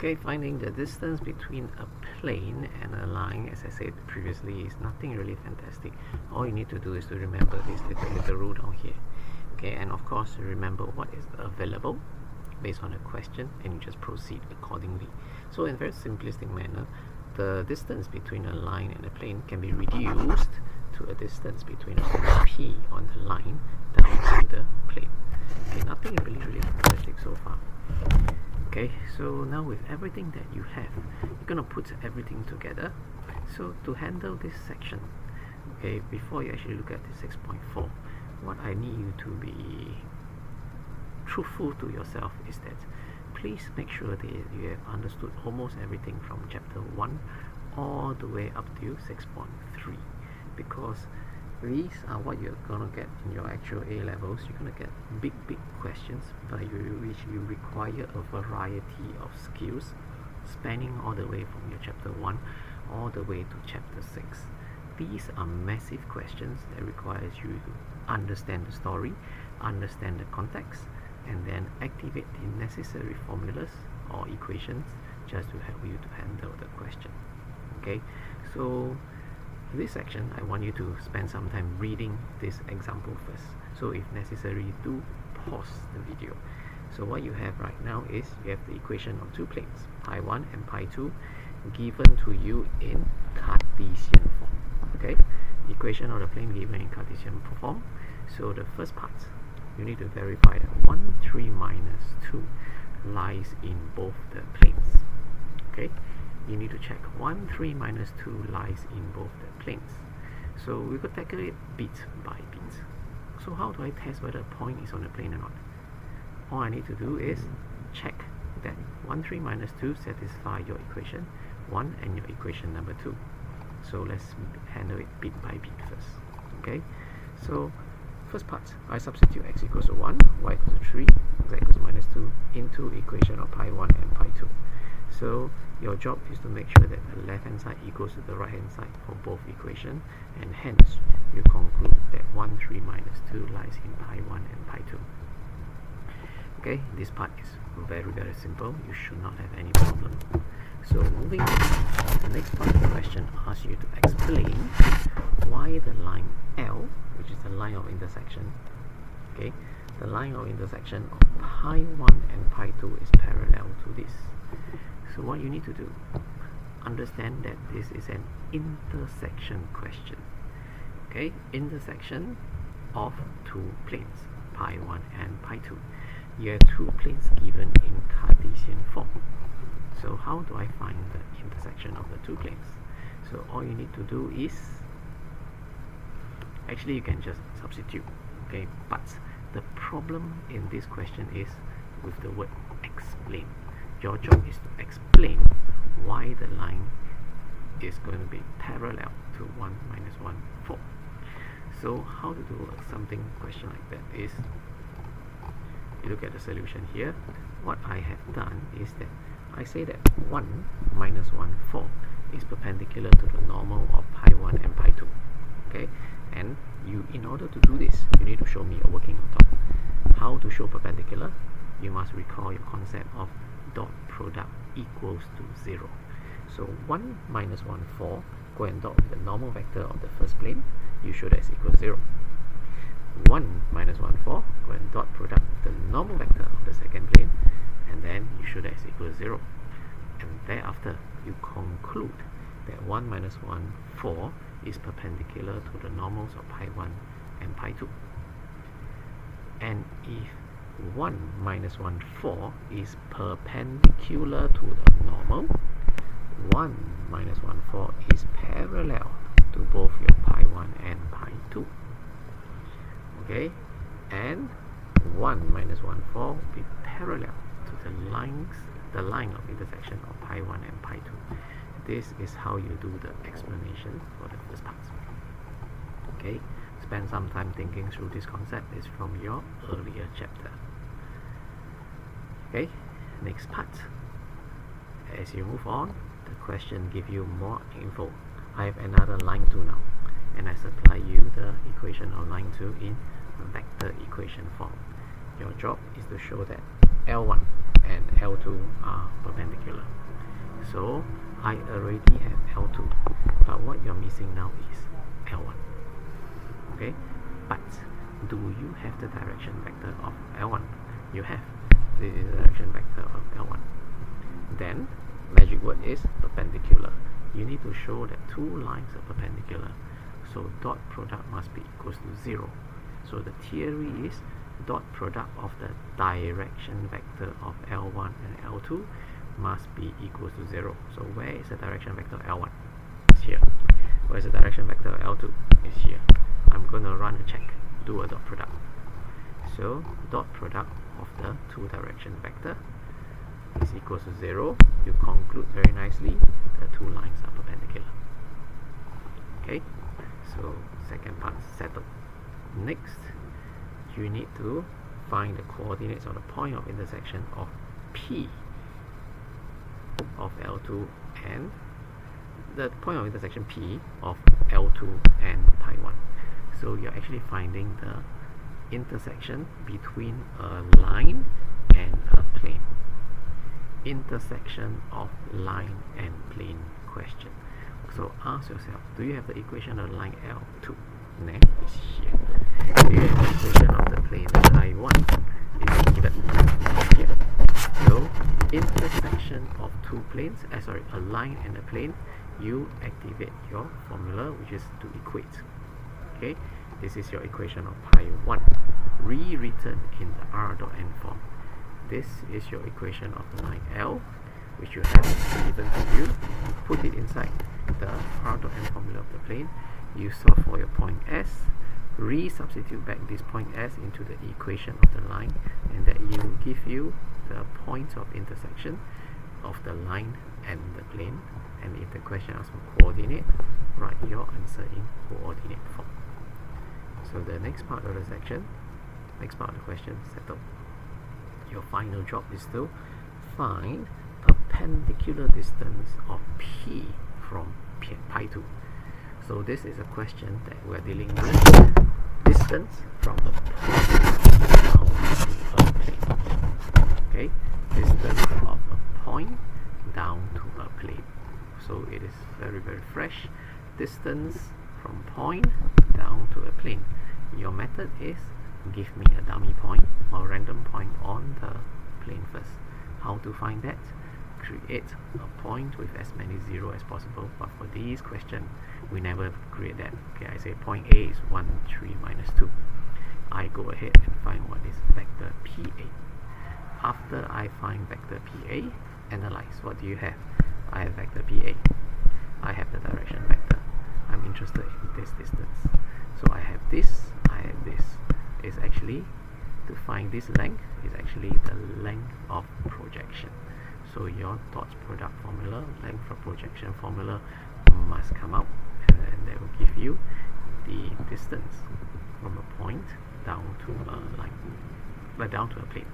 Okay, finding the distance between a plane and a line, as I said previously, is nothing really fantastic. All you need to do is to remember this little rule down here. Okay, and of course remember what is available based on the question, and you just proceed accordingly. So in a very simplistic manner, the distance between a line and a plane can be reduced to a distance between a point P on the line down to the plane. Okay, nothing really fantastic so far. Okay, so now with everything that you have, you're going to put everything together. So to handle this section, okay, before you actually look at the 6.4, what I need you to be truthful to yourself is that please make sure that you have understood almost everything from chapter 1 all the way up to 6.3, because these are what you're going to get in your actual A levels. You're going to get big questions by which you require a variety of skills spanning all the way from your chapter 1 all the way to chapter 6. These are massive questions that requires you to understand the story, understand the context, and then activate the necessary formulas or equations just to help you to handle the question. Okay, so this section, I want you to spend some time reading this example first. So if necessary, do pause the video. So what you have right now is you have the equation of two planes, pi1 and pi2, given to you in Cartesian form. Okay, equation of the plane given in Cartesian form. So the first part, you need to verify that 1, 3 minus 2 lies in both the planes. Okay, you need to check 1, 3 minus 2 lies in both the planes. So we could tackle it bit by bit. So how do I test whether a point is on the plane or not? All I need to do is check that 1, 3 minus 2 satisfy your equation 1 and your equation number 2. So let's handle it bit by bit first. Okay, so first part, I substitute x equals to 1, y equals to 3, z equals to minus 2 into equation of pi1 and pi2. So your job is to make sure that the left hand side equals to the right hand side for both equations, and hence you conclude that 1, 3 minus 2 lies in pi1 and pi2. Okay, this part is very simple. You should not have any problem. So moving on, the next part of the question asks you to explain why the line L, which is the line of intersection, okay, the line of intersection of pi1 and pi2 is parallel to this. So what you need to do, understand that this is an intersection question. Okay, intersection of two planes, pi1 and pi2. You have two planes given in Cartesian form. So how do I find the intersection of the two planes? So all you need to do is, actually you can just substitute, okay, but the problem in this question is with the word explain. Your job is to explain why the line is going to be parallel to 1 minus 1, 4. So how to do something question like that is, you look at the solution here. What I have done is that I say that 1 minus 1, 4 is perpendicular to the normal of pi1 and pi2. Okay, and you, in order to do this, you need to show me a working on top. How to show perpendicular? You must recall your concept of dot product equals to 0. So 1 minus 1, 4, go and dot with the normal vector of the first plane, you show that it's equals 0. 1 minus 1, 4, go and dot product with the normal vector of the second plane, and then you show that it's equals 0. And thereafter, you conclude that 1 minus 1, 4 is perpendicular to the normals of pi1 and pi2. And if 1 minus 1, 4 is perpendicular to the normal, 1 minus 1, 4 is parallel to both your pi1 and pi2. Okay, and 1 minus 1, 4 will be parallel to the line of intersection of pi1 and pi2. This is how you do the explanation for the first part. Okay, spend some time thinking through this concept. It's from your earlier chapter. Okay, next part. As you move on, the question gives you more info. I have another line 2 now, and I supply you the equation of line 2 in vector equation form. Your job is to show that L1 and L2 are perpendicular. So I already have L2, but what you're missing now is L1. Okay, but do you have the direction vector of L1? You have. This is the direction vector of L1. Then magic word is perpendicular. You need to show that two lines are perpendicular, so dot product must be equals to 0. So the theory is dot product of the direction vector of L1 and L2 must be equals to 0. So where is the direction vector of L1? It's here. Where is the direction vector of L2? It's here. I'm going to run a check, do a dot product. So dot product of the two direction vector is equals to 0. You conclude very nicely the two lines are perpendicular. Okay, so second part settled. Next, you need to find the coordinates or the point of intersection of P of L2 and the point of intersection P of L2 and pi 1. So you're actually finding the intersection between a line and a plane. Intersection of line and plane question. So ask yourself, do you have the equation of the line L2? No, it's here. Do you have the equation of the plane pi 1? It's given here. So intersection of two planes, a line and a plane, you activate your formula, which is to equate. Okay, this is your equation of pi 1, rewritten in the r dot n form. This is your equation of the line L, which you have given to you. You put it inside the r dot n formula of the plane. You solve for your point S, re-substitute back this point S into the equation of the line, and that will give you the points of intersection of the line and the plane. And if the question asks for coordinate, write your answer in coordinate form. So the next part of the section, next part of the question settled. Your final job is to find perpendicular distance of P from pi 2. So this is a question that we're dealing with distance from a point down to a plane. Okay, distance of a point down to a plane. So it is very fresh. Distance from point down to a plane. Your method is give me a dummy point or random point on the plane first. How to find that? Create a point with as many zeros as possible, but for these questions we never create that. Okay, I say point A is 1, 3, minus 2. I go ahead and find what is vector PA. After I find vector PA, analyze. What do you have? I have vector PA. I have the direction vector. I'm interested in this distance. So I have this, I have this. Is actually to find this length is actually the length of projection. So your dot product formula, length of projection formula must come out, and then that will give you the distance from a point down to a line, down to a plane.